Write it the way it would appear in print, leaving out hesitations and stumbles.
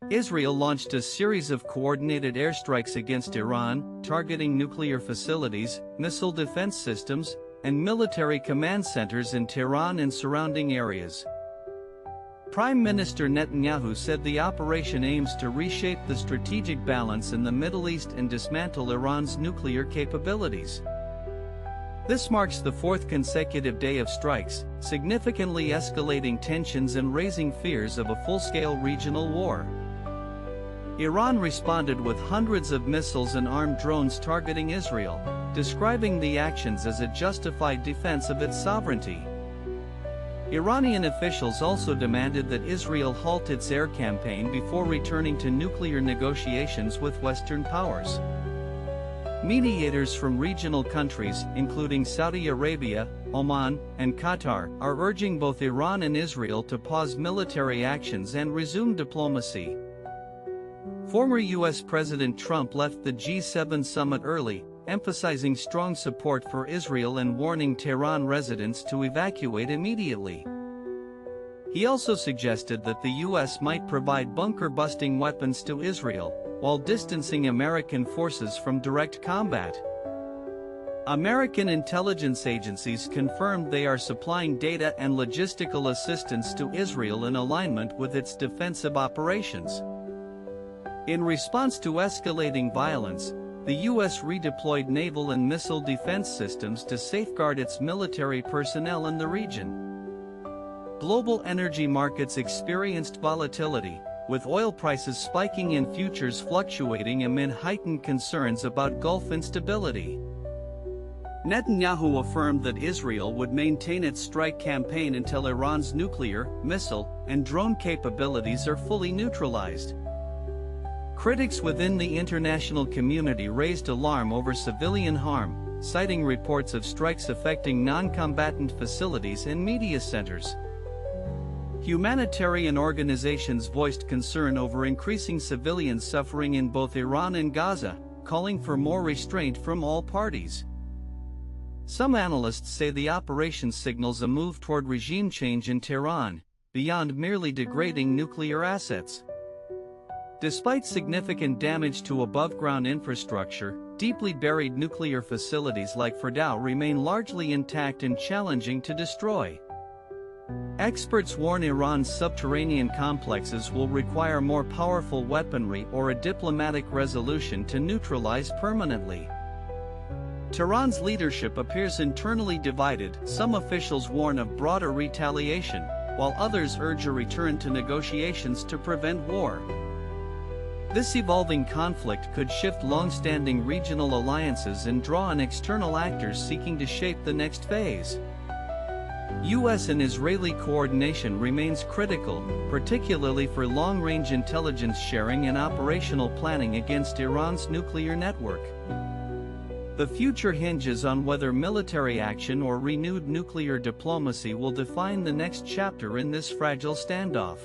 Israel launched a series of coordinated airstrikes against Iran, targeting nuclear facilities, missile defense systems, and military command centers in Tehran and surrounding areas. Prime Minister Netanyahu said the operation aims to reshape the strategic balance in the Middle East and dismantle Iran's nuclear capabilities. This marks the fourth consecutive day of strikes, significantly escalating tensions and raising fears of a full-scale regional war. Iran responded with hundreds of missiles and armed drones targeting Israel, describing the actions as a justified defense of its sovereignty. Iranian officials also demanded that Israel halt its air campaign before returning to nuclear negotiations with Western powers. Mediators from regional countries, including Saudi Arabia, Oman, and Qatar, are urging both Iran and Israel to pause military actions and resume diplomacy. Former U.S. President Trump left the G7 summit early, emphasizing strong support for Israel and warning Tehran residents to evacuate immediately. He also suggested that the U.S. might provide bunker-busting weapons to Israel, while distancing American forces from direct combat. American intelligence agencies confirmed they are supplying data and logistical assistance to Israel in alignment with its defensive operations. In response to escalating violence, the U.S. redeployed naval and missile defense systems to safeguard its military personnel in the region. Global energy markets experienced volatility, with oil prices spiking and futures fluctuating amid heightened concerns about Gulf instability. Netanyahu affirmed that Israel would maintain its strike campaign until Iran's nuclear, missile, and drone capabilities are fully neutralized. Critics within the international community raised alarm over civilian harm, citing reports of strikes affecting non-combatant facilities and media centers. Humanitarian organizations voiced concern over increasing civilian suffering in both Iran and Gaza, calling for more restraint from all parties. Some analysts say the operation signals a move toward regime change in Tehran, beyond merely degrading nuclear assets. Despite significant damage to above-ground infrastructure, deeply buried nuclear facilities like Fordow remain largely intact and challenging to destroy. Experts warn Iran's subterranean complexes will require more powerful weaponry or a diplomatic resolution to neutralize permanently. Tehran's leadership appears internally divided. Some officials warn of broader retaliation, while others urge a return to negotiations to prevent war. This evolving conflict could shift long-standing regional alliances and draw on external actors seeking to shape the next phase. U.S. and Israeli coordination remains critical, particularly for long-range intelligence sharing and operational planning against Iran's nuclear network. The future hinges on whether military action or renewed nuclear diplomacy will define the next chapter in this fragile standoff.